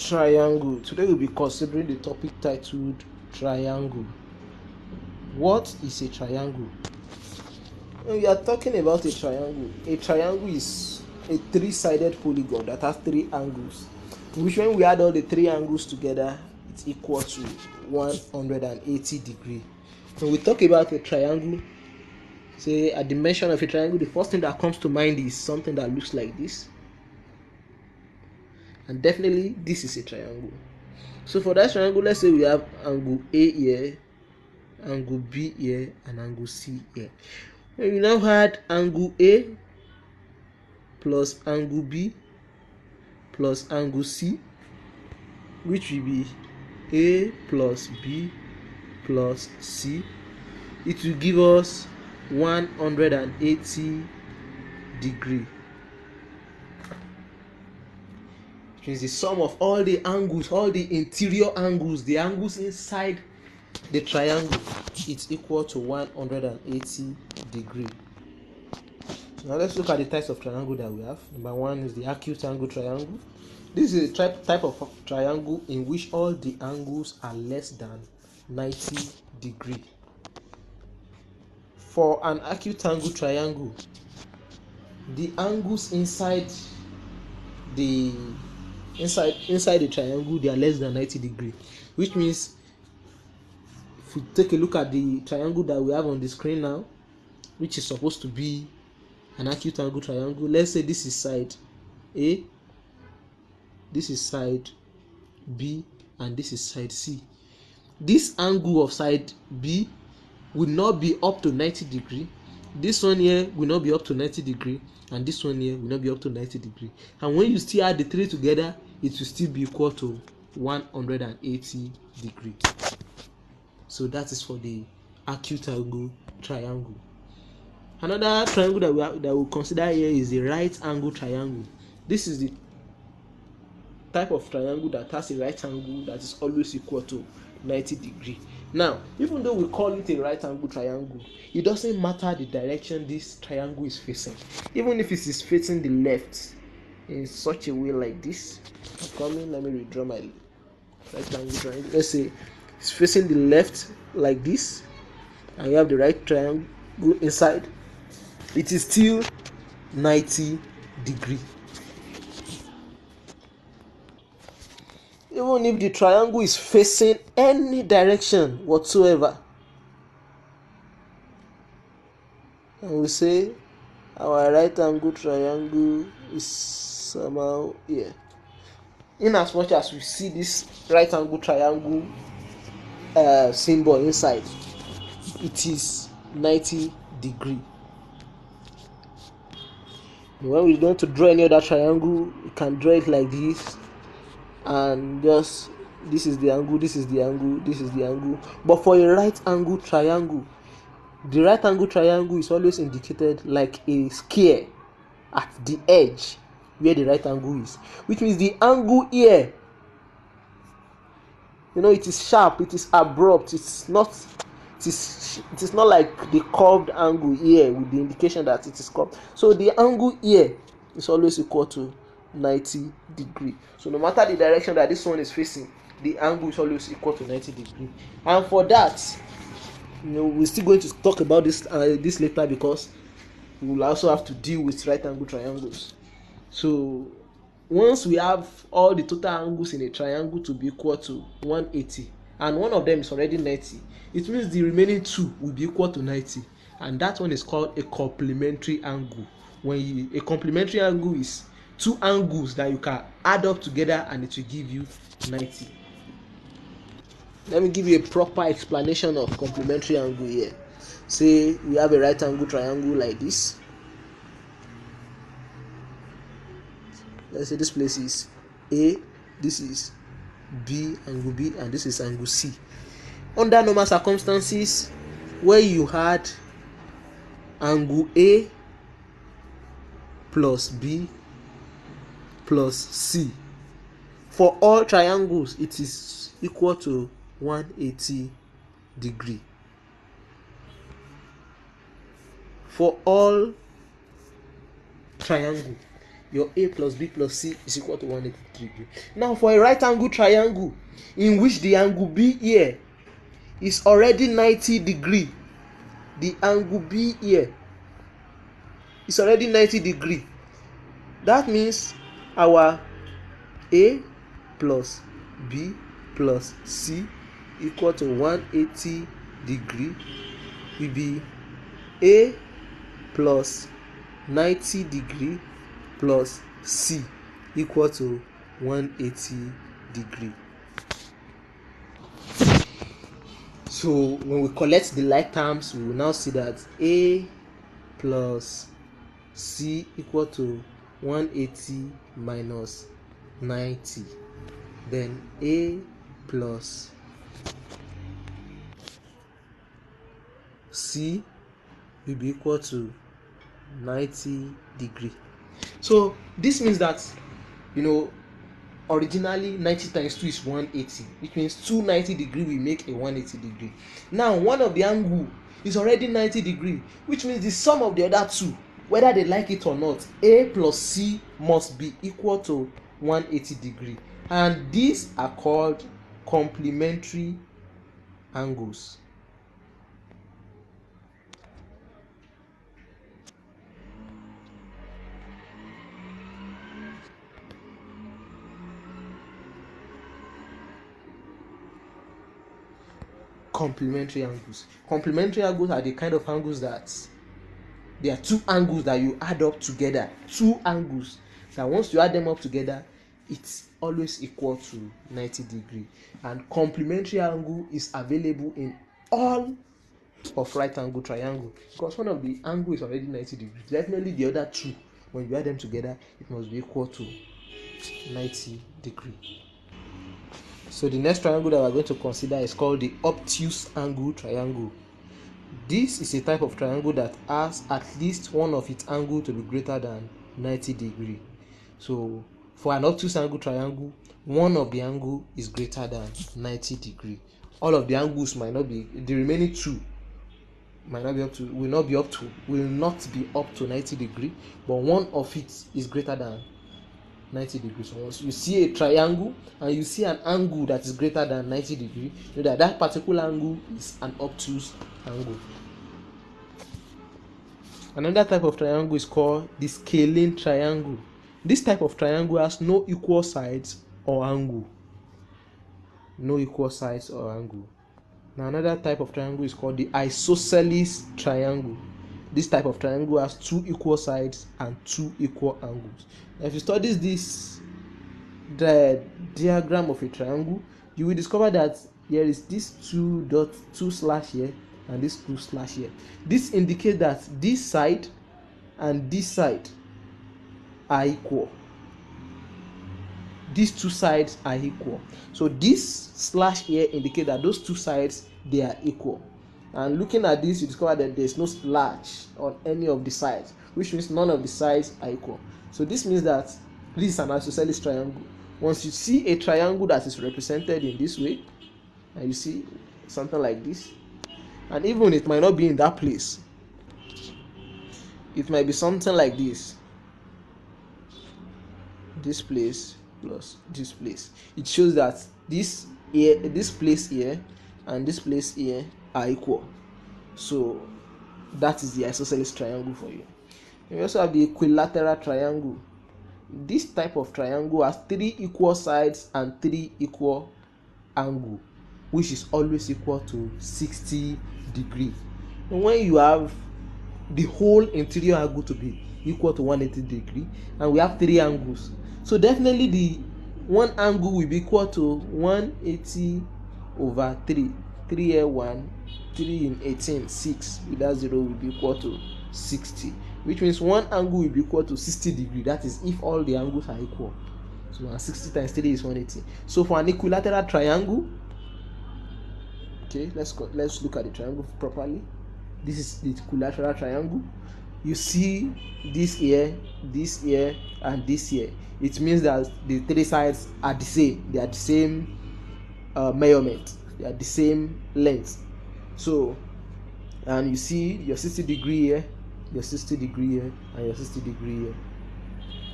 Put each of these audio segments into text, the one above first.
Triangle. Today we'll be considering the topic titled triangle. What is a triangle? When we are talking about a triangle is a three-sided polygon that has three angles, which when we add all the three angles together, it's equal to 180 degrees. When we talk about a triangle, say at the mention of a triangle, the first thing that comes to mind is something that looks like this. And definitely this is a triangle. So for that triangle, let's say we have angle A here, angle B here, and angle C here. When we now add angle A plus angle B plus angle C, which will be A plus B plus C, it will give us 180 degrees. Which is the sum of all the angles, all the interior angles, the angles inside the triangle, it's equal to 180 degrees. So now let's look at the types of triangle that we have. Number one is the acute angle triangle. This is a type of triangle in which all the angles are less than 90 degrees. For an acute angle triangle, the angles inside the triangle, they are less than 90 degrees, which means if we take a look at the triangle that we have on the screen now, which is supposed to be an acute angle triangle, let's say this is side A, this is side B, and this is side C. This angle of side B will not be up to 90 degrees. This one here will not be up to 90 degrees, and this one here will not be up to 90 degrees. And when you still add the three together, it will still be equal to 180 degrees. So that is for the acute angle triangle. Another triangle that we'll consider here is the right angle triangle. This is the type of triangle that has a right angle that is always equal to 90 degrees. Now, even though we call it a right angle triangle, it doesn't matter the direction this triangle is facing. Even if it is facing the left in such a way like this, let me redraw my right angle triangle. Let's say it's facing the left like this, and you have the right triangle inside, it is still 90 degrees. Even if the triangle is facing any direction whatsoever, and we say our right angle triangle is somehow here, in as much as we see this right angle triangle symbol inside, it is 90 degrees. When we want to draw any other triangle, we can draw it like this, and just this is the angle, this is the angle, this is the angle. But for a right angle triangle, the right angle triangle is always indicated like a square at the edge where the right angle is, which means the angle here, it is sharp, it is abrupt, it is not like the curved angle here with the indication that it is curved. So the angle here is always equal to 90 degrees. So no matter the direction that this one is facing, the angle is always equal to 90 degrees. And for that, we're still going to talk about this later, because we will also have to deal with right angle triangles. So once we have all the total angles in a triangle to be equal to 180, and one of them is already 90, it means the remaining two will be equal to 90, and that one is called a complementary angle. A complementary angle is two angles that you can add up together and it will give you 90. Let me give you a proper explanation of complementary angle here. Say we have a right angle triangle like this. Let's say this place is A, this is B, angle B, and this is angle C. Under normal circumstances, where you had angle A plus B plus C, for all triangles it is equal to 180 degrees. For all triangles, your A plus B plus C is equal to 180 degree. Now for a right angle triangle in which the angle B here is already 90 degree, the angle B here is already 90 degree. That means our A plus B plus C equal to 180 degree will be A plus 90 degree plus C equal to 180 degree. So when we collect the like terms, we will now see that A plus C equal to 180 minus 90. Then A plus C will be equal to 90 degree. So this means that, originally 90 times 2 is 180, which means 290 degree will make a 180 degree. Now one of the angle is already 90 degree, which means the sum of the other two, whether they like it or not, A plus C must be equal to 180 degree, and these are called complementary angles. Complementary angles. Complementary angles are the kind of angles that there are two angles that you add up together. Two angles that once you add them up together, it's always equal to 90 degree. And complementary angle is available in all of right angle triangle, because one of the angle is already 90 degrees. Definitely the other two, when you add them together, it must be equal to 90 degree. So the next triangle that we're going to consider is called the obtuse angle triangle. This is a type of triangle that has at least one of its angle to be greater than 90 degree. So for an obtuse angle triangle, one of the angle is greater than 90 degree. All of the angles might not be, the remaining two will not be up to 90 degree, but one of it is greater than 90 degrees. So once you see a triangle and you see an angle that is greater than 90 degrees, you know that particular angle is an obtuse angle. Another type of triangle is called the scalene triangle. This type of triangle has no equal sides or angle. No equal sides or angle. Now another type of triangle is called the isosceles triangle. This type of triangle has two equal sides and two equal angles. Now if you study the diagram of a triangle, you will discover that there is this two slash here and this two slash here. This indicates that this side and this side are equal. These two sides are equal. So this slash here indicates that those two sides, they are equal. And looking at this, you discover that there is no slash on any of the sides, which means none of the sides are equal. So this means that this is an isosceles triangle. Once you see a triangle that is represented in this way, and you see something like this, and even it might not be in that place, it might be something like this place plus this place. It shows that this place here and this place here are equal. So that is the isosceles triangle for you. We also have the equilateral triangle. This type of triangle has three equal sides and three equal angles, which is always equal to 60 degrees. And when you have the whole interior angle to be equal to 180 degrees, and we have three angles, so definitely the one angle will be equal to 180 over 3. 3 here 1, 3 in 18, 6. With that 0 will be equal to 60, which means one angle will be equal to 60 degrees. That is if all the angles are equal. So 60 times 3 is 180. So for an equilateral triangle, okay, let's look at the triangle properly. This is the equilateral triangle. You see this here, and this here. It means that the three sides are the same. They are the same measurement. They are the same length. So, and you see your 60 degree here, your 60 degree here, and your 60 degree here.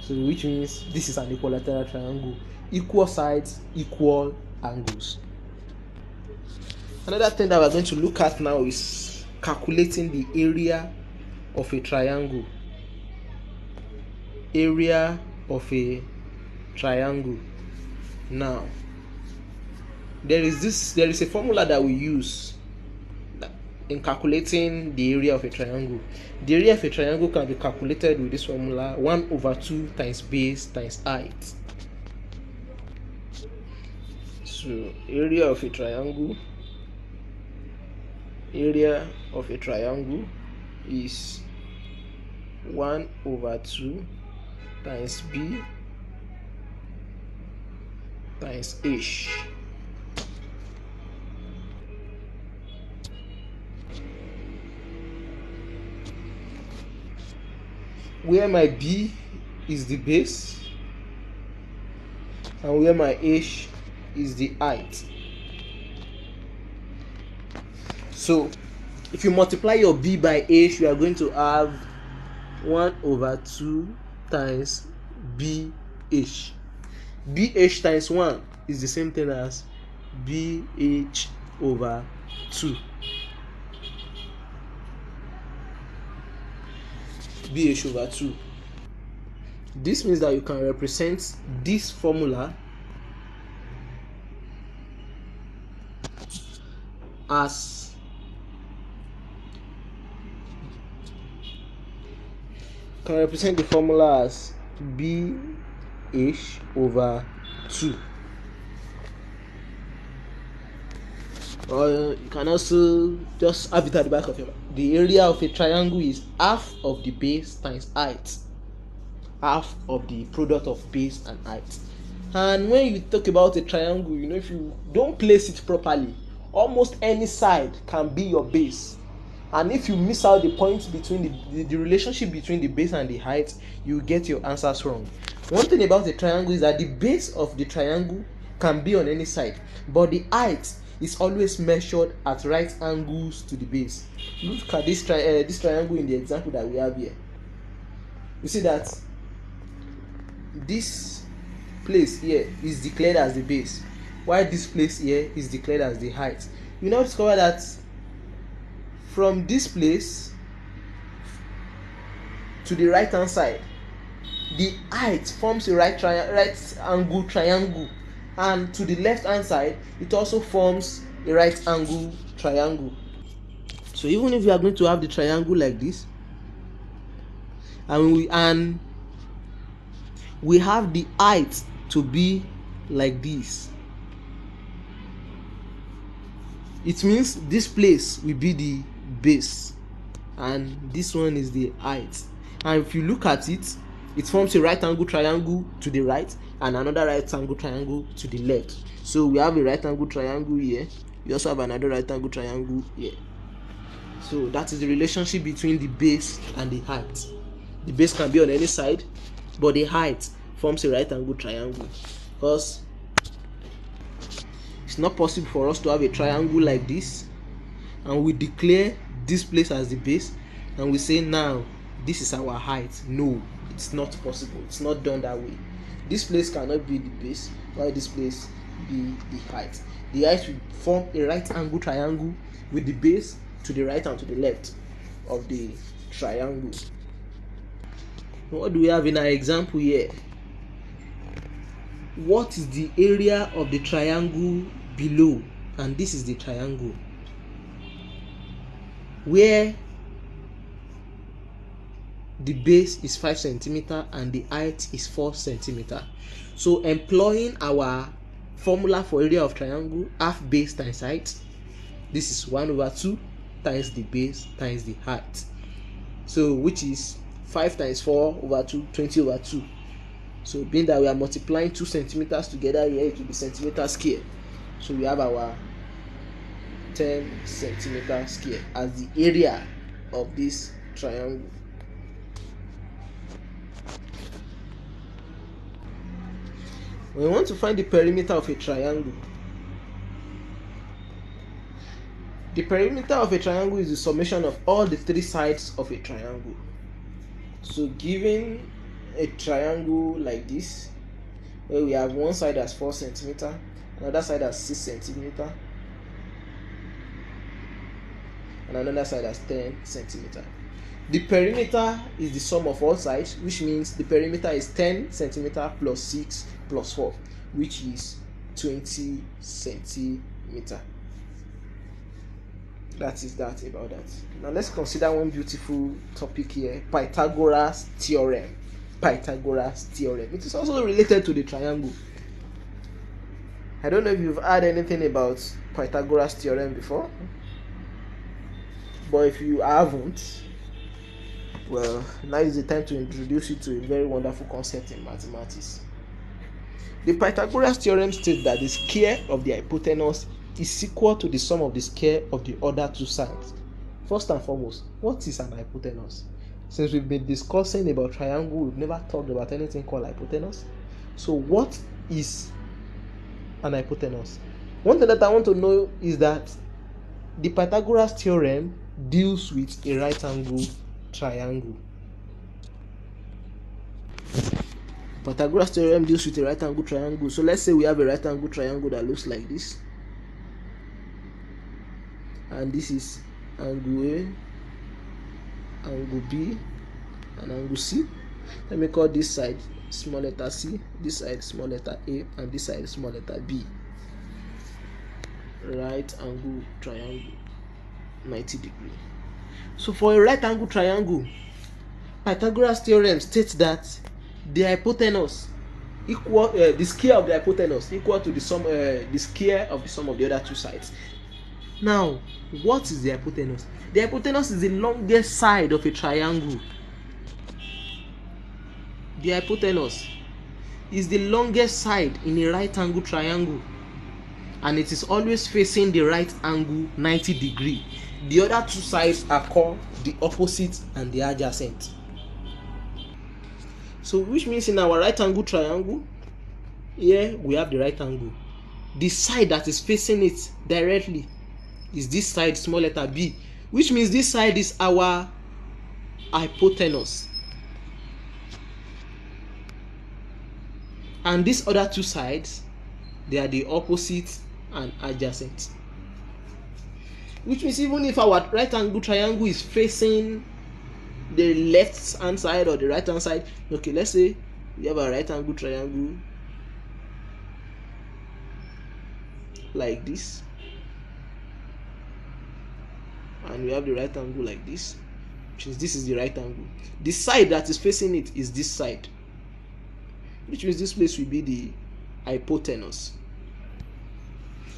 So which means this is an equilateral triangle. Equal sides, equal angles. Another thing that we're going to look at now is calculating the area of a triangle. Area of a triangle. Now, there is a formula that we use in calculating the area of a triangle. The area of a triangle can be calculated with this formula: 1/2 times base times height. So area of a triangle is 1/2 times b times h. Where my b is the base and where my h is the height. So if you multiply your b by h, you are going to have 1/2 times bh. Bh times 1 is the same thing as bh/2. bh/2. This means that you can represent this formula as bh/2. Or you can also just have it at the back of your mind. The area of a triangle is half of the base times height. Half of the product of base and height. And when you talk about a triangle, if you don't place it properly, almost any side can be your base. And if you miss out the point between the relationship between the base and the height, you get your answers wrong. One thing about a triangle is that the base of the triangle can be on any side, but the height is always measured at right angles to the base. Look at this triangle in the example that we have here. You see that this place here is declared as the base, while this place here is declared as the height. You now discover that from this place to the right hand side, the height forms a right angle triangle, and to the left hand side it also forms a right angle triangle. So even if you are going to have the triangle like this, and we have the height to be like this, it means this place will be the base and this one is the height. And if you look at it, it forms a right angle triangle to the right and another right angle triangle to the left. So we have a right angle triangle here, we also have another right angle triangle here. So that is the relationship between the base and the height. The base can be on any side, but the height forms a right angle triangle, because it's not possible for us to have a triangle like this and we declare this place as the base and we say now this is our height. No, it's not possible. It's not done that way. This place cannot be the base while this place be the height. The height will form a right angle triangle with the base to the right and to the left of the triangle. What do we have in our example here? What is the area of the triangle below? And this is the triangle where the base is 5 centimeter and the height is 4 centimeter. So employing our formula for area of triangle, half base times height, this is 1/2 times the base times the height. So which is 5 times 4/2, 20/2. So being that we are multiplying 2 centimeters together here, it will be centimeter square. So we have our 10 centimeter square as the area of this triangle. We want to find the perimeter of a triangle. The perimeter of a triangle is the summation of all the 3 sides of a triangle. So given a triangle like this, where we have one side as 4 centimeter, another side as 6 centimeter, and another side as 10 centimeter. The perimeter is the sum of all sides, which means the perimeter is 10 centimeter plus 6 plus 4, which is 20 centimeter. That is that about that. Now let's consider one beautiful topic here: Pythagoras theorem. Pythagoras theorem. It is also related to the triangle. I don't know if you've heard anything about Pythagoras theorem before, but if you haven't, well, now is the time to introduce you to a very wonderful concept in mathematics. The Pythagoras theorem states that the square of the hypotenuse is equal to the sum of the square of the other two sides. First and foremost, what is an hypotenuse? Since we've been discussing about triangle, we've never talked about anything called hypotenuse. So what is an hypotenuse? One thing that I want to know is that the Pythagoras theorem deals with a right angle triangle. Pythagoras theorem deals with a right angle triangle. So let's say we have a right angle triangle that looks like this, and this is angle A, angle B, and angle C. Let me call this side small letter C, this side small letter A, and this side small letter B. Right angle triangle, 90 degrees. So for a right angle triangle, Pythagoras theorem states that the hypotenuse equal the square of the hypotenuse equal to the sum the square of the sum of the other two sides. Now, what is the hypotenuse? The hypotenuse is the longest side of a triangle. The hypotenuse is the longest side in a right angle triangle, and it is always facing the right angle 90 degrees. The other two sides are called the opposite and the adjacent. So which means in our right angle triangle, here we have the right angle. The side that is facing it directly is this side, small letter B, which means this side is our hypotenuse. And these other two sides, they are the opposite and adjacent. Which means even if our right angle triangle is facing the left hand side or the right hand side, okay, let's say we have a right angle triangle like this, and we have the right angle like this, which means this is the right angle. The side that is facing it is this side, which means this place will be the hypotenuse,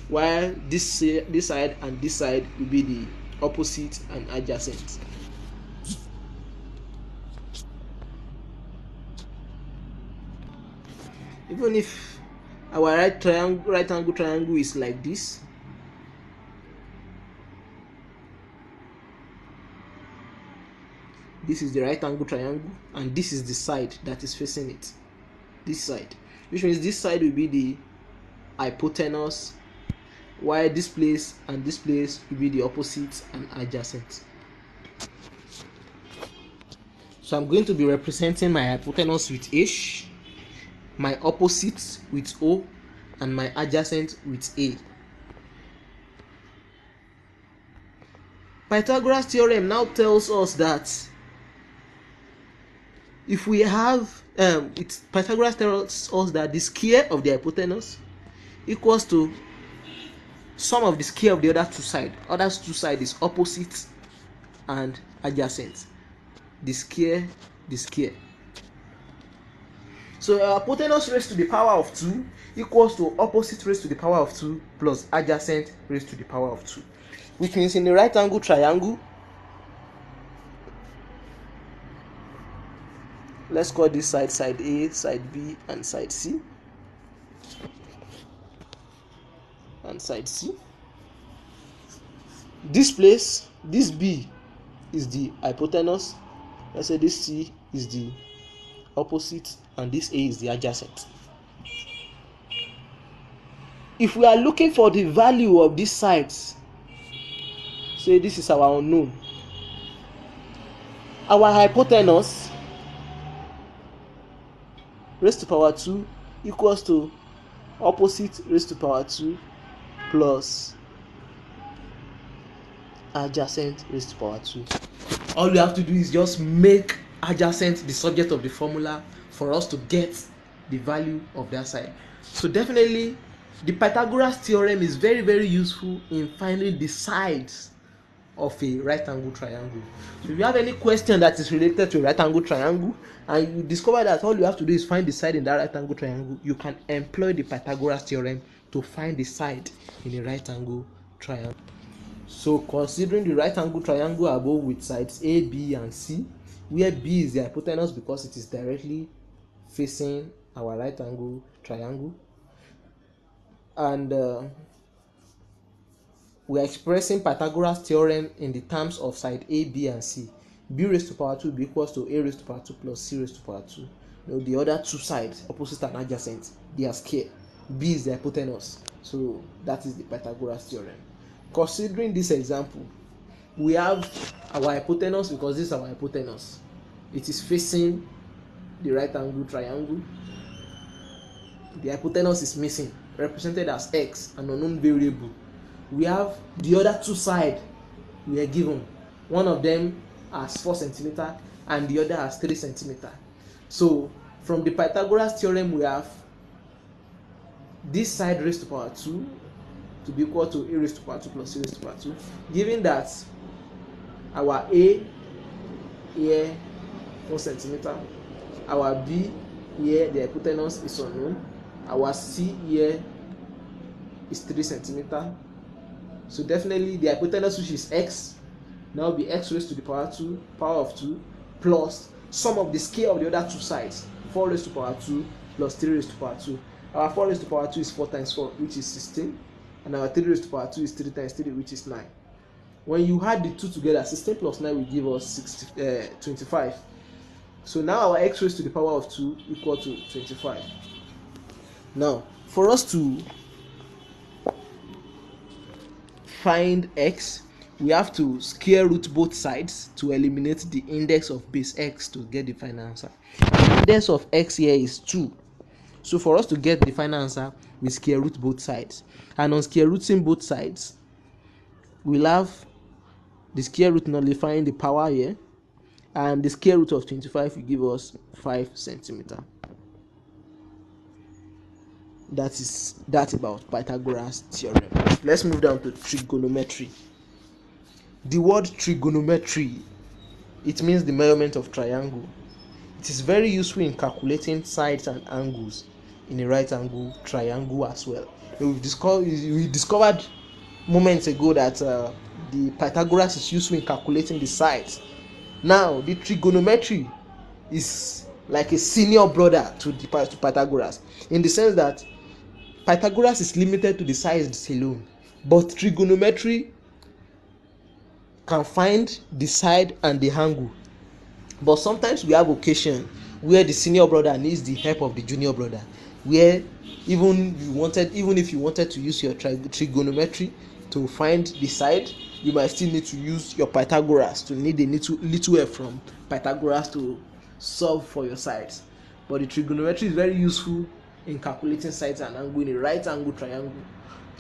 while this side and this side will be the opposite and adjacent. Even if our right angle triangle is like this, this is the right angle triangle, and this is the side that is facing it, this side, which means this side will be the hypotenuse, while this place and this place will be the opposite and adjacent. So I'm going to be representing my hypotenuse with H, my opposite with O, and my adjacent with A. Pythagoras theorem now tells us that if we have Pythagoras tells us that the square of the hypotenuse equals to sum of the square of the other two sides. Other two sides is opposite and adjacent. The square, the square. So hypotenuse raised to the power of 2 equals to opposite raised to the power of 2 plus adjacent raised to the power of 2. Which means in the right angle triangle, let's call this side side A, side B, and side C. And side C. This place, this B is the hypotenuse. Let's say this C is the opposite and this A is the adjacent. If we are looking for the value of these sides, say this is our unknown. Our hypotenuse raised to power 2 equals to opposite raised to power 2 plus adjacent raised to power 2. All we have to do is just make adjacent the subject of the formula for us to get the value of that side. So definitely the Pythagoras theorem is very, very useful in finding the sides of a right angle triangle. So if you have any question that is related to a right angle triangle and you discover that all you have to do is find the side in that right angle triangle, you can employ the Pythagoras theorem to find the side in a right angle triangle. So considering the right angle triangle above with sides A, B and C, where B is the hypotenuse because it is directly facing our right angle triangle, and we are expressing Pythagoras theorem in the terms of side A, B and C. B raised to power 2 will be equals to A raised to power 2 plus C raised to power 2. You know, the other two sides, opposite and adjacent, they are square. B is the hypotenuse. So that is the Pythagoras theorem. Considering this example, we have our hypotenuse because this is our hypotenuse. It is facing the right angle triangle. The hypotenuse is missing, represented as x, an unknown variable. We have the other two sides we are given. One of them has 4 centimeter and the other has 3 centimeter. So from the Pythagoras theorem, we have this side raised to power 2 to be equal to A raised to power 2 plus C raised to power 2, given that our A here 4 centimeter, our B here the hypotenuse is unknown, our C here is 3 centimeter. So definitely the hypotenuse, which is x, now be x raised to the power of 2 plus sum of the square of the other two sides, 4 raised to power 2 plus 3 raised to power 2. Our 4 raised to power 2 is 4 times 4, which is 16, and our 3 raised to power 2 is 3 times 3, which is 9. When you add the two together, 16 plus 9 will give us 25. So now our x raised to the power of 2 equal to 25. Now, for us to find x, we have to square root both sides to eliminate the index of base x to get the final answer. The index of x here is 2. So for us to get the final answer, we square root both sides. And on square rooting both sides, we'll have the square root nullifying the power here, and the square root of 25 will give us 5 centimeter. That's about Pythagoras theorem. Let's move down to trigonometry. The word trigonometry, it means the measurement of triangle. It is very useful in calculating sides and angles in a right angle triangle as well. We discovered moments ago that the Pythagoras is useful in calculating the sides. Now the trigonometry is like a senior brother to Pythagoras, in the sense that Pythagoras is limited to the sides alone, but trigonometry can find the side and the angle. But sometimes we have occasion where the senior brother needs the help of the junior brother, where even if you wanted to use your trigonometry to find the side, you might still need to use your Pythagoras to need a little help from Pythagoras to solve for your sides. But the trigonometry is very useful in calculating sides and angle in a right angle triangle.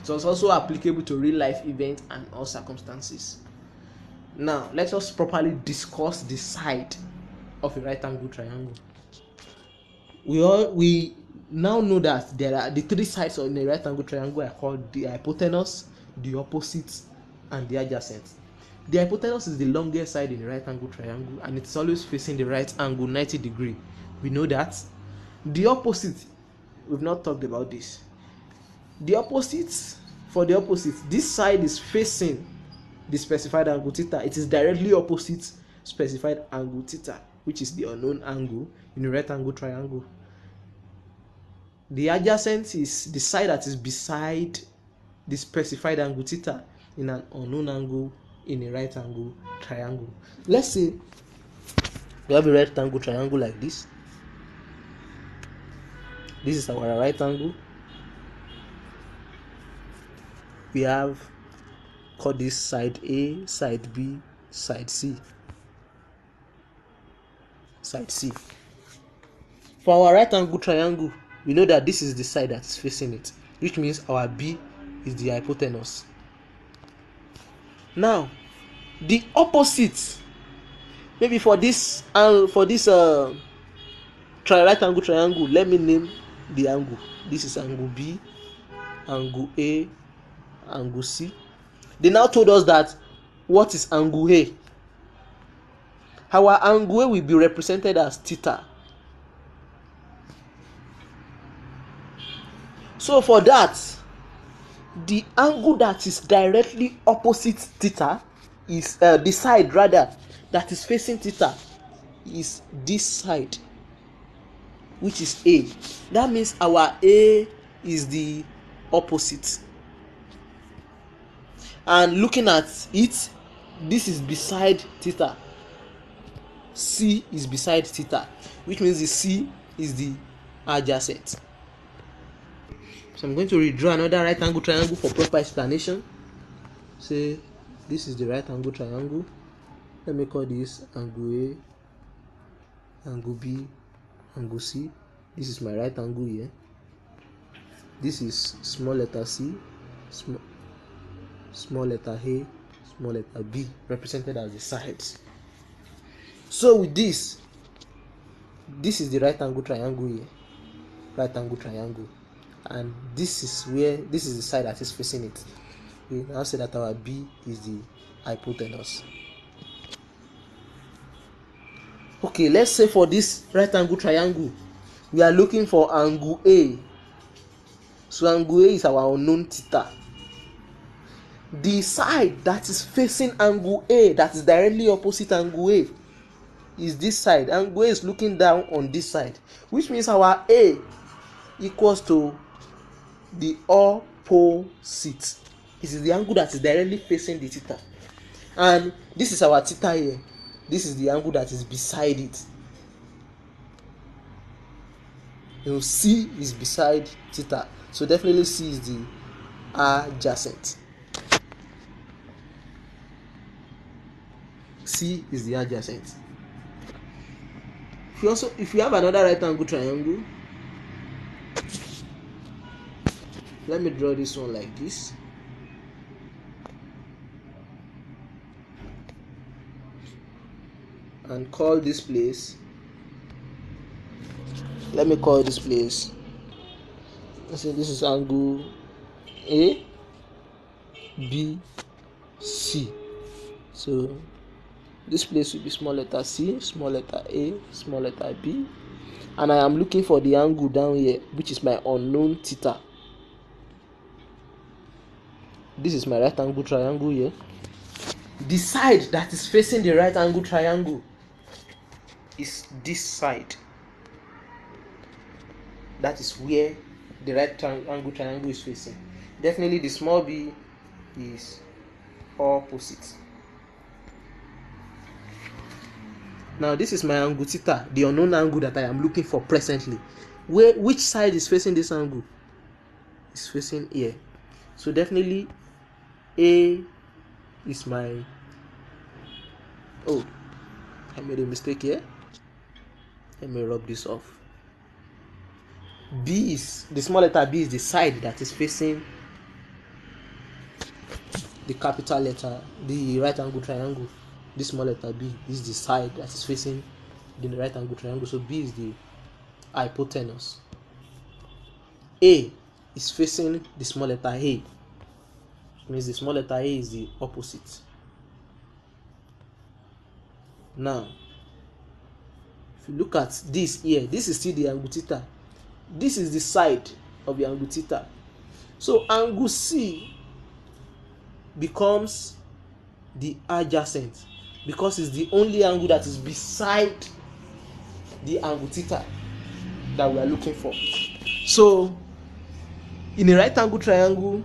It was also applicable to real life events and all circumstances. Now let us properly discuss the side of a right angle triangle. We now know that there are the 3 sides in a right angle triangle are called the hypotenuse, the opposite and the adjacent. The hypotenuse is the longest side in a right angle triangle, and it's always facing the right angle 90 degrees. We know that. The opposite, we've not talked about this. For the opposite, this side is facing the specified angle theta. It is directly opposite specified angle theta, which is the unknown angle in a right angle triangle. The adjacent is the side that is beside the specified angle theta in an unknown angle in a right angle triangle. Let's say we have a right angle triangle like this. This is our right angle. We have called this side A, side B, side C. Side C. For our right angle triangle, we know that this is the side that is facing it, which means our B is the hypotenuse. Now, the opposite, maybe for this right angle triangle, let me name the angle. This is angle B, angle A, angle C. They now told us that what is angle A? Our angle A will be represented as theta. So for that, the angle that is directly opposite theta is the side rather that is facing theta is this side, which is A. That means our A is the opposite. And looking at it, this is beside theta. C is beside theta, which means the C is the adjacent. So I'm going to redraw another right angle triangle for proper explanation. Say this is the right angle triangle. Let me call this angle A, angle B, angle C. This is my right angle here. This is small letter C, small letter A, small letter B, represented as the sides. So with this is the right angle triangle here, right angle triangle, and this is the side that is facing it. We now say that our B is the hypotenuse. Okay, let's say for this right angle triangle, we are looking for angle A. So angle A is our unknown theta. The side that is facing angle A, that is directly opposite angle A, is this side. Angle A is looking down on this side, which means our A equals to the opposite. This is the angle that is directly facing the theta, and this is our theta here. This is the angle that is beside it. C is beside theta, so definitely C is the adjacent. C is the adjacent. If you have another right angle triangle, let me draw this one like this. And call this place, let me call this place, let's say this is angle A, B, C. So this place will be small letter C, small letter A, small letter B, and I am looking for the angle down here, which is my unknown theta. This is my right angle triangle here. The side that is facing the right angle triangle is this side. That is where the right angle triangle is facing. Definitely the small b is opposite. Now this is my angle theta, the unknown angle that I am looking for presently. Which side is facing this angle? It's facing here. So definitely A is my, oh, I made a mistake here. Let me rub this off. B is, the small letter B is the side that is facing the capital letter, the right angle triangle. This small letter B is the side that is facing the right angle triangle. So B is the hypotenuse. A is facing the small letter A. It means the small letter A is the opposite. Now, if you look at this here, this is still the angle theta. This is the side of the angle theta. So angle C becomes the adjacent because it's the only angle that is beside the angle theta that we are looking for. So in a right angle triangle,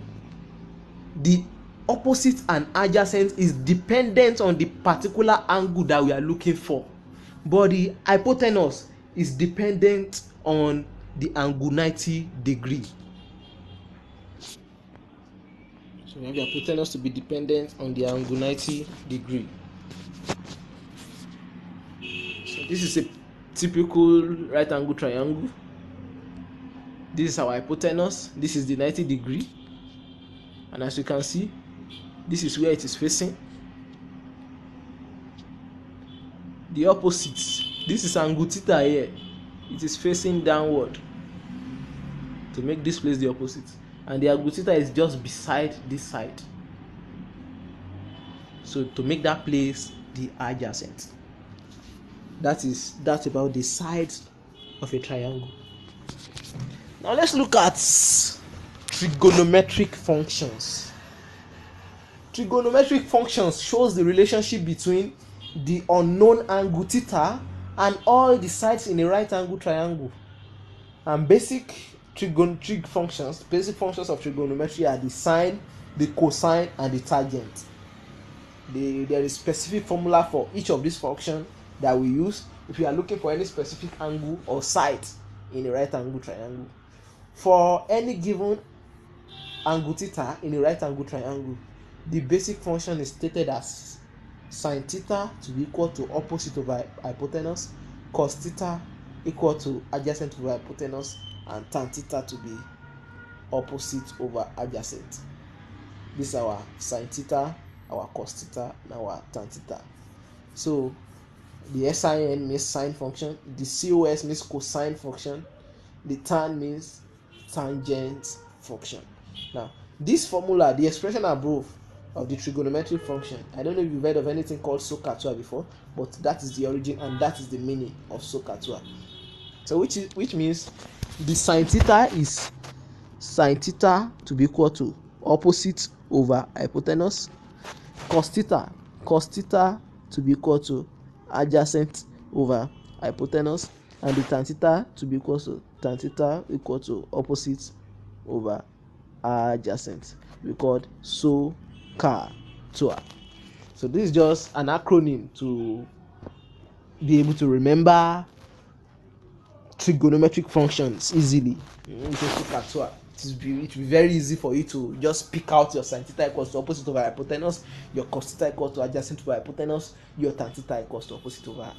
the opposite and adjacent is dependent on the particular angle that we are looking for, but the hypotenuse is dependent on the angle 90 degree. So we have the hypotenuse to be dependent on the angle 90 degree. So this is a typical right angle triangle. This is our hypotenuse, this is the 90 degree, and as you can see, this is where it is facing. The opposite, this is angle theta here, it is facing downward to make this place the opposite, and the angle theta is just beside this side, so to make that place the adjacent. That's about the sides of a triangle. Now let's look at trigonometric functions. Trigonometric functions shows the relationship between the unknown angle theta and all the sides in a right angle triangle. And basic functions of trigonometry are the sine, the cosine, and the tangent. There is specific formula for each of these functions that we use if we are looking for any specific angle or side in a right angle triangle. For any given angle theta in a right angle triangle, the basic function is stated as sine theta to be equal to opposite over hypotenuse, cos theta equal to adjacent over hypotenuse, and tan theta to be opposite over adjacent. This is our sine theta, our cos theta, and our tan theta. So the sin means sine function, the cos means cosine function, the tan means tangent function. Now this formula, the expression above of the trigonometric function, I don't know if you've heard of anything called SOHCAHTOA before, but that is the origin and that is the meaning of SOHCAHTOA. So which means the sine theta is sine theta to be equal to opposite over hypotenuse, cos theta to be equal to adjacent over hypotenuse, and the tan theta to be equal to tan theta equal to opposite over adjacent. We called SOHCAHTOA. So this is just an acronym to be able to remember trigonometric functions easily. SOHCAHTOA. It will be very easy for you to just pick out your sine theta equals to opposite over hypotenuse, your cos theta equals to adjacent over hypotenuse, your tan theta equals to opposite over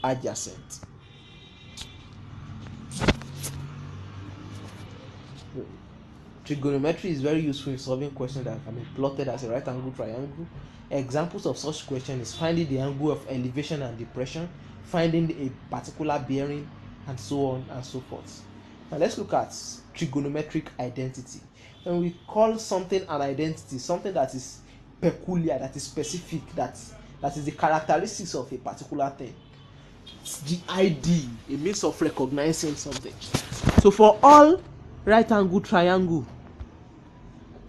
adjacent. Trigonometry is very useful in solving questions that can be plotted as a right angle triangle. Examples of such questions is finding the angle of elevation and depression, finding a particular bearing, and so on and so forth. Now let's look at trigonometric identity. When we call something an identity, something that is peculiar, that is specific, that is the characteristics of a particular thing. It's the ID, a means of recognizing something. So for all right angle triangle,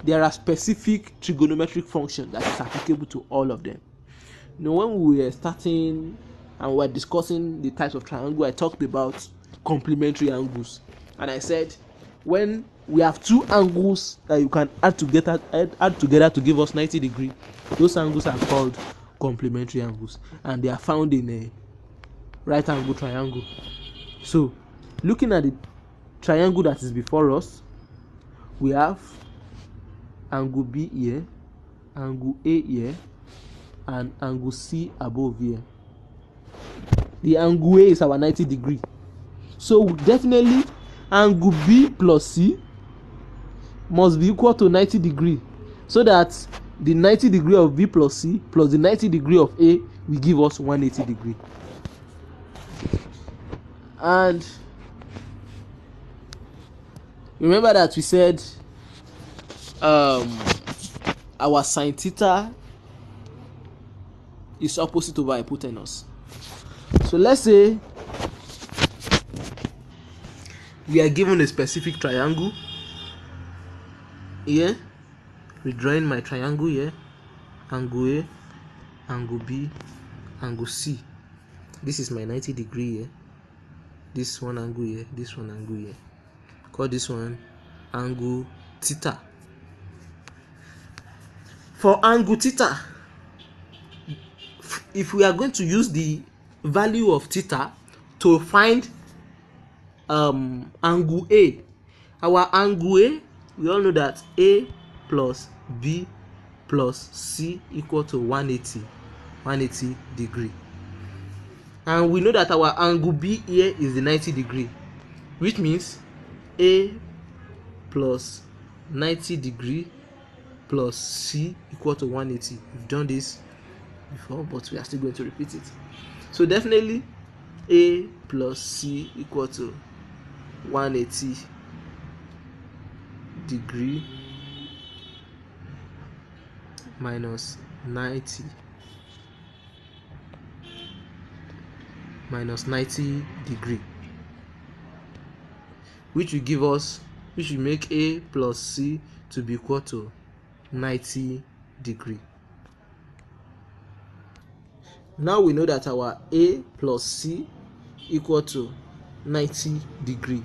there are specific trigonometric functions that is applicable to all of them. You know, when we were starting and we were discussing the types of triangle, I talked about complementary angles, and I said when we have two angles that you can add together to give us 90 degrees, those angles are called complementary angles, and they are found in a right angle triangle. So looking at the triangle that is before us, we have angle B here, angle A here, and angle C above here. The angle A is our 90 degree. So definitely angle B plus C must be equal to 90 degree, so that the 90 degree of B plus C plus the 90 degree of A will give us 180 degree. And remember that we said our sine theta is opposite over hypotenuse. So let's say we are given a specific triangle here. We're drawing my triangle here, angle A, angle B, angle C. This is my 90 degree here. This one angle here, this one angle here. Call this one angle theta. For angle theta, if we are going to use the value of theta to find angle A, our angle A, we all know that A plus B plus C equal to 180 degree. And we know that our angle B here is the 90 degree, which means A plus 90 degree plus C equal to 180. We've done this before, but we are still going to repeat it. So definitely A plus C equal to 180 degree minus 90 degree, which will give us, which will make A plus C to be equal to 90 degree. Now we know that our A plus C equal to 90 degree.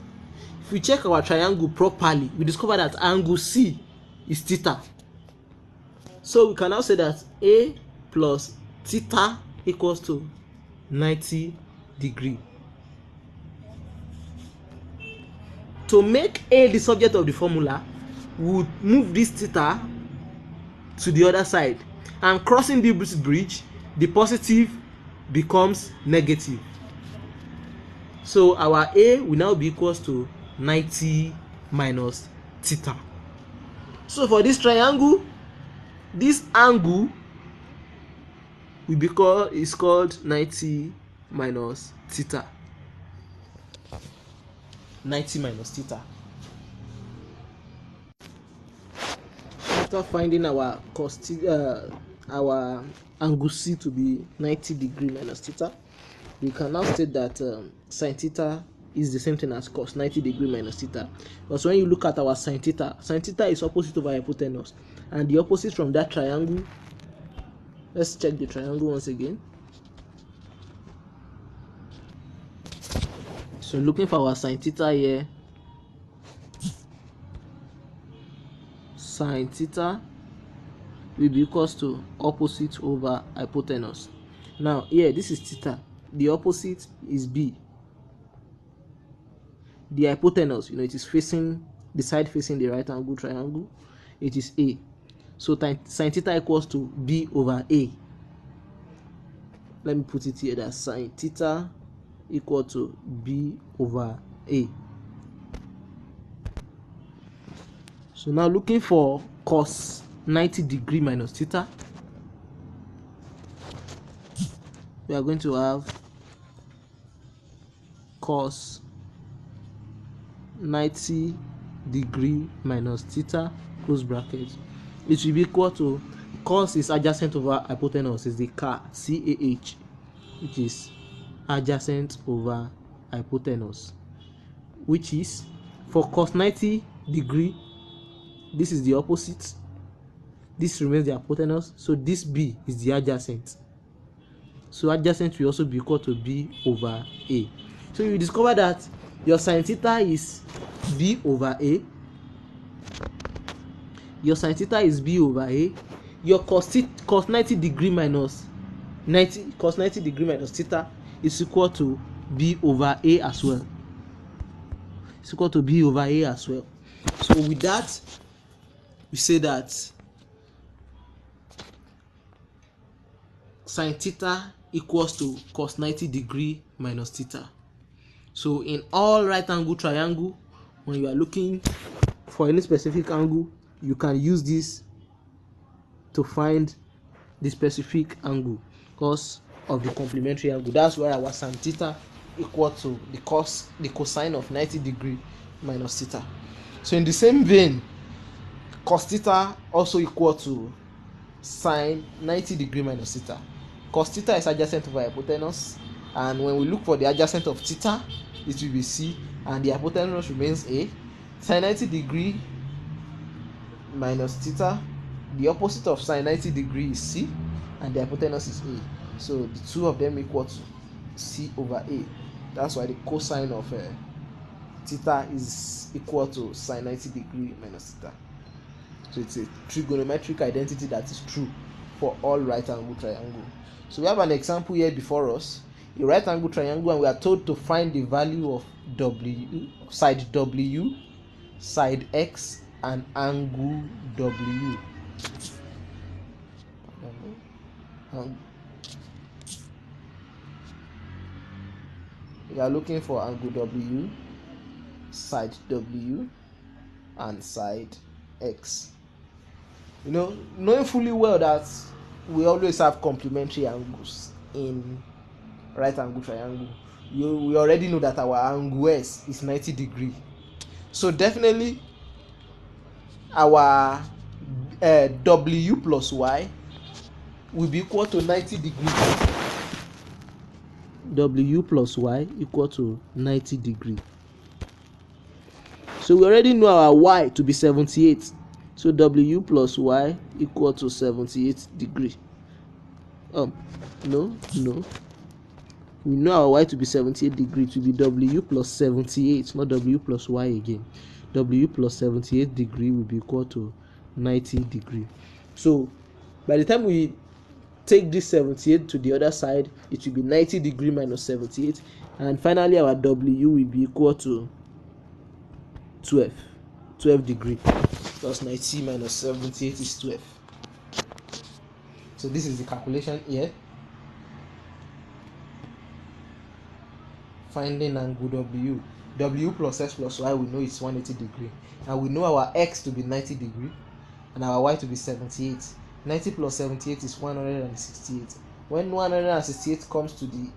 If we check our triangle properly, we discover that angle C is theta. So we can now say that A plus theta equals to 90 degree. To make A the subject of the formula, we would move this theta to the other side, and crossing this bridge, the positive becomes negative. So our A will now be equals to 90 minus theta. So for this triangle, this angle will be called 90 minus theta. 90 minus theta. After finding our angle C to be 90 degree minus theta, we can now state that sin theta is the same thing as cos 90 degree minus theta. Because when you look at our sin theta is opposite over hypotenuse, and the opposite from that triangle, let's check the triangle once again. So looking for our sin theta here, sin theta will be equals to opposite over hypotenuse. Now here, this is theta, the opposite is B. The hypotenuse, it is facing the side facing the right angle triangle, it is A. So sin theta equals to B over A. Let me put it here, that sin theta equal to B over A. So now looking for cos 90 degree minus theta, we are going to have cos 90 degree minus theta close bracket. It will be equal to, cos is adjacent over hypotenuse, is the CAH, which is adjacent over hypotenuse, which is, for cos 90 degree, this is the opposite, this remains the hypotenuse, so this B is the adjacent. So adjacent will also be equal to B over A. So you discover that your sin theta is B over A. Your sin theta is B over A. Your cos 90 degree minus cos 90 degree minus theta is equal to B over A as well. It's equal to B over A as well. So with that, we say that sin theta equals to cos 90 degree minus theta. So in all right angle triangle, when you are looking for any specific angle, you can use this to find the specific angle because of the complementary angle. That's why our sin theta equal to the cosine of 90 degree minus theta. So in the same vein, cos theta also equal to sine 90 degree minus theta. Cos theta is adjacent over hypotenuse, and when we look for the adjacent of theta, it will be C, and the hypotenuse remains A. Sin 90 degree minus theta, the opposite of sin 90 degree is C, and the hypotenuse is A. So the two of them equal to C over A. That's why the cosine of theta is equal to sin 90 degree minus theta. So it's a trigonometric identity that is true for all right angle triangle. So we have an example here before us, a right angle triangle, and we are told to find the value of W, side W, side X, and angle W. we are looking for angle W, side W, and side X. You know, knowing fully well that we always have complementary angles in right angle triangle, we already know that our angle S is 90 degrees. So definitely our W plus Y will be equal to 90 degrees. W plus Y equal to 90 degrees. So we already know our Y to be 78. So W plus Y equal to 78 degrees. No. We know our Y to be 78 degrees to be W plus 78, not W plus Y again. W plus 78 degree will be equal to 90 degrees. So by the time we take this 78 to the other side, it will be 90 degrees minus 78, and finally our W will be equal to 12 degrees, because 90 minus 78 is 12. So this is the calculation here. Finding angle W plus X plus Y, we know it's 180 degrees, and we know our X to be 90 degrees and our Y to be 78. 90 plus 78 is 168. When 168 comes to the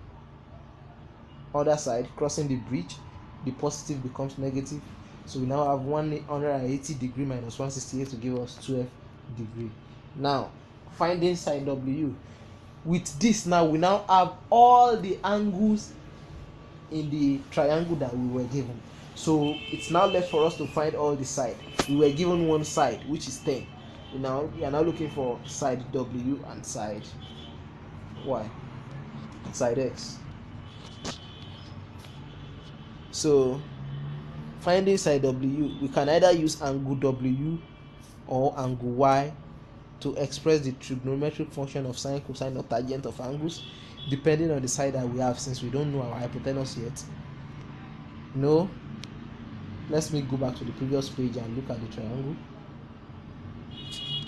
other side, crossing the bridge, the positive becomes negative. So we now have 180 degrees minus 168 to give us 12 degrees. Now, finding side W. With this, now we now have all the angles in the triangle that we were given. So it's now left for us to find all the sides. We were given one side, which is 10. We are now looking for side W and side Y, side X. So finding side W, we can either use angle W or angle Y to express the trigonometric function of sine, cosine, or tangent of angles, depending on the side that we have, since we don't know our hypotenuse yet. No, let me go back to the previous page and look at the triangle.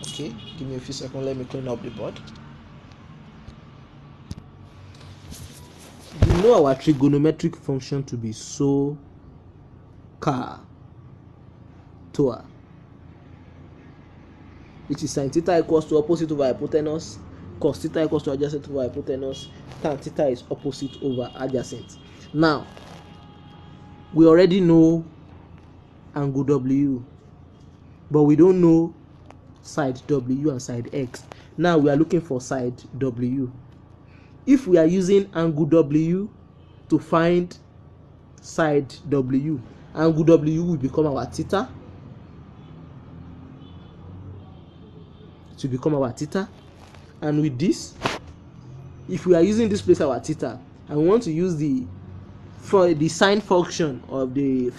Okay, give me a few seconds, let me clean up the board. We know our trigonometric function to be SOHCAHTOA, which is sin theta equals to opposite over hypotenuse, cos theta equals to adjacent over hypotenuse, tan theta is opposite over adjacent. Now, we already know angle W, but we don't know side W and side X. Now we are looking for side W. If we are using angle W to find side W, angle W will become our theta. To become our theta, and with this, if we are using this place our theta, and we want to use the sine function of the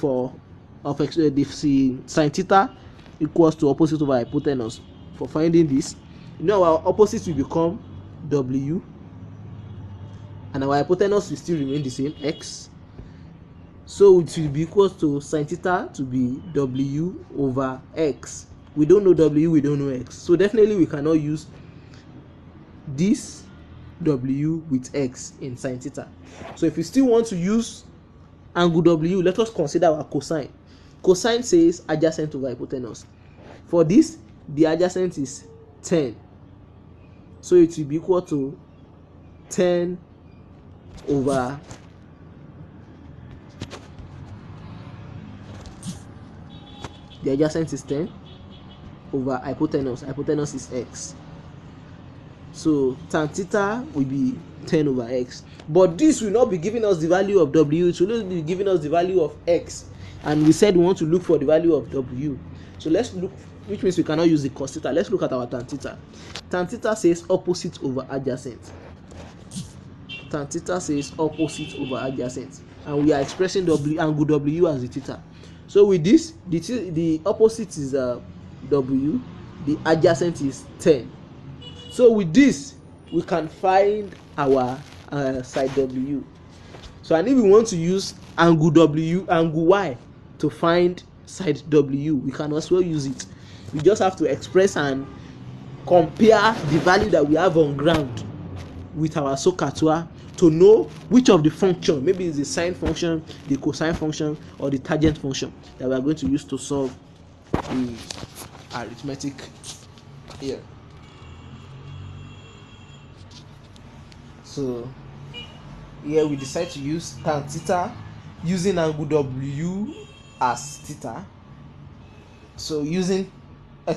sine theta equals to opposite over hypotenuse for finding this, you know our opposite will become W, and our hypotenuse will still remain the same, X. So it will be equal to sine theta to be W over X. We don't know W, we don't know X, so definitely we cannot use this W with X in sine theta. So if we still want to use angle W, let us consider our cosine. Cosine says adjacent over hypotenuse. For this, the adjacent is 10, so it will be equal to 10 over the adjacent is 10 over hypotenuse. Hypotenuse is X. So tan theta will be 10 over X. But this will not be giving us the value of W, it will only be giving us the value of X. And we said we want to look for the value of W. So let's look, which means we cannot use the cos theta. Let's look at our tan theta. Tan theta says opposite over adjacent. Tan theta says opposite over adjacent. And we are expressing angle W as the theta. So with this, the opposite is W, the adjacent is 10. So with this, we can find our side W. So and if we want to use angle Y to find side W, we can as well use it. We just have to express and compare the value that we have on ground with our SOHCAHTOA to know which of the function, maybe it's the sine function, the cosine function, or the tangent function that we are going to use to solve the arithmetic here. So here we decide to use tan theta using angle W as theta. So using the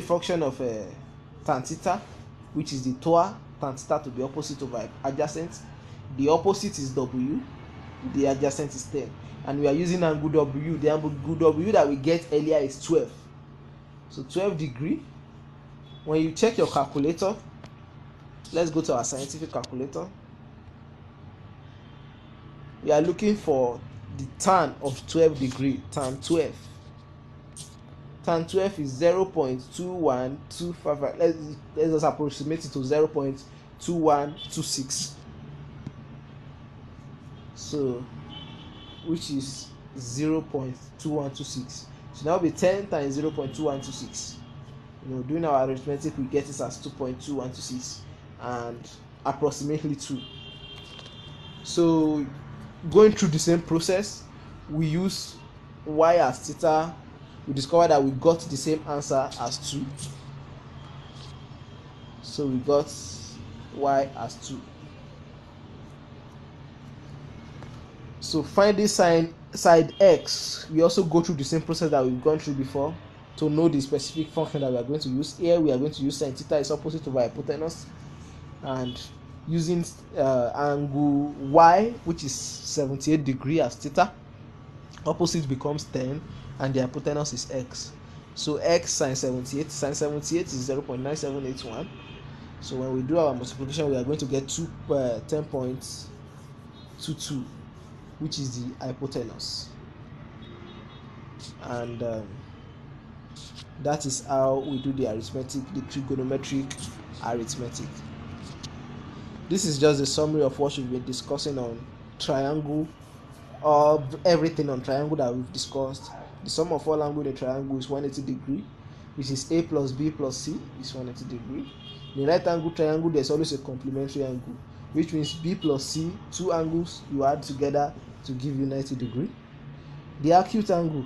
function of tan theta, which is the TOA, tan theta to be opposite over adjacent. The opposite is W, the adjacent is 10, and we are using angle W. The angle W that we get earlier is 12. So 12 degree. When you check your calculator, let's go to our scientific calculator. We are looking for the tan of 12 degree, tan 12. Tan 12 is 0.2125. Let's just approximate it to 0.2126. So, which is 0.2126. So now be 10 times 0.2126. Doing our arithmetic, we get this as 2.2126 and approximately 2. So going through the same process, we use y as theta. We discover that we got the same answer as 2. So we got y as 2. So finding side x, we also go through the same process that we've gone through before to know the specific function that we are going to use. Here we are going to use sin theta is opposite over hypotenuse, and using angle y, which is 78 degree as theta, opposite becomes 10 and the hypotenuse is x. So x sin 78 is 0.9781. So when we do our multiplication, we are going to get 10.22, which is the hypotenuse. And that is how we do the arithmetic, the trigonometric arithmetic. This is just a summary of what we've been discussing on triangle, or everything on triangle that we've discussed. The sum of all angles in a triangle is 180 degree, which is a plus b plus c is 180 degree. In a right angle triangle, there's always a complementary angle, which means b plus c, two angles you add together to give you 90 degree. The acute angle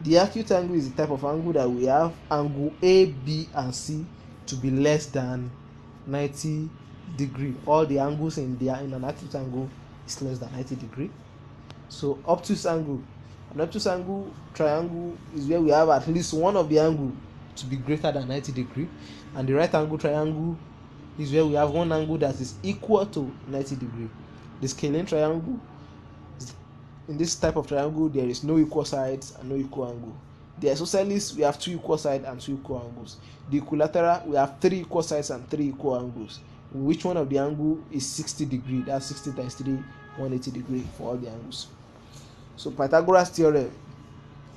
is the type of angle that we have angle A, B, and C to be less than 90 degree. All the angles in an acute angle is less than 90 degree. So obtuse angle, an obtuse angle triangle is where we have at least one of the angle to be greater than 90 degree, and the right angle triangle is where we have one angle that is equal to 90 degree. The scalene triangle, in this type of triangle, there is no equal sides and no equal angle. The isosceles, we have 2 equal sides and 2 equal angles. The equilateral, we have 3 equal sides and 3 equal angles. Which one of the angle is 60 degree? That's 60 times 3, 180 degree for all the angles. So Pythagoras theorem,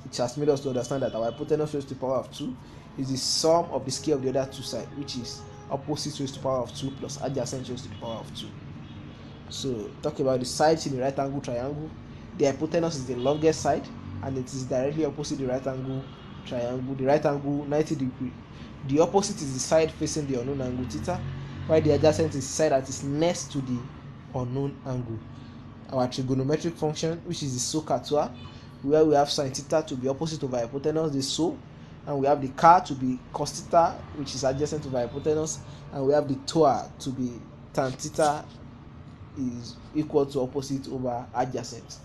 which has made us to understand that our hypotenuse raised to the power of 2 is the sum of the scale of the other two sides, which is opposite raised to the power of 2 plus adjacent raised to the power of 2. So talk about the sides in the right angle triangle. The hypotenuse is the longest side, and it is directly opposite the right angle triangle. The right angle 90 degree. The opposite is the side facing the unknown angle theta, while the adjacent is the side that is next to the unknown angle. Our trigonometric function, which is the SOHCAHTOA, where we have sin theta to be opposite over hypotenuse, the SO, and we have the CAH to be cos theta, which is adjacent over hypotenuse, and we have the TOA to be tan theta is equal to opposite over adjacent.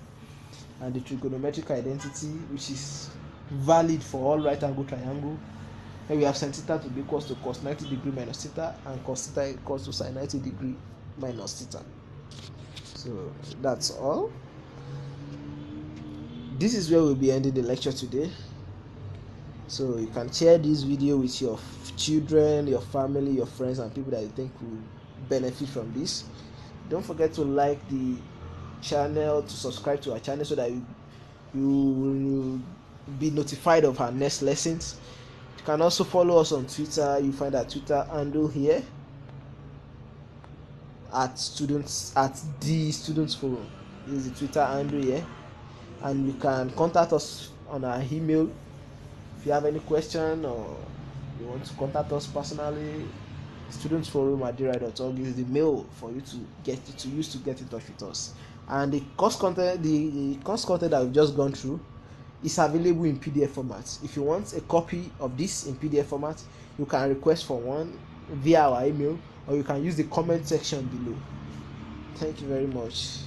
And the trigonometric identity, which is valid for all right angle triangle, and we have sin theta to be equal to cos 90 degree minus theta, and cos theta equals to sin 90 degree minus theta. So that's all. This is where we'll be ending the lecture today. So you can share this video with your children, your family, your friends, and people that you think will benefit from this. Don't forget to like the channel, to subscribe to our channel, so that you will be notified of our next lessons. You can also follow us on Twitter. You find our Twitter handle here at the studentsforum. This is the Twitter handle here, and you can contact us on our email if you have any question, or you want to contact us personally, studentsforum@DIRAi.org is the mail for you to use to get in touch with us. And the course content, the course content that we've just gone through is available in PDF format. If you want a copy of this in PDF format, you can request for one via our email, or you can use the comment section below. Thank you very much.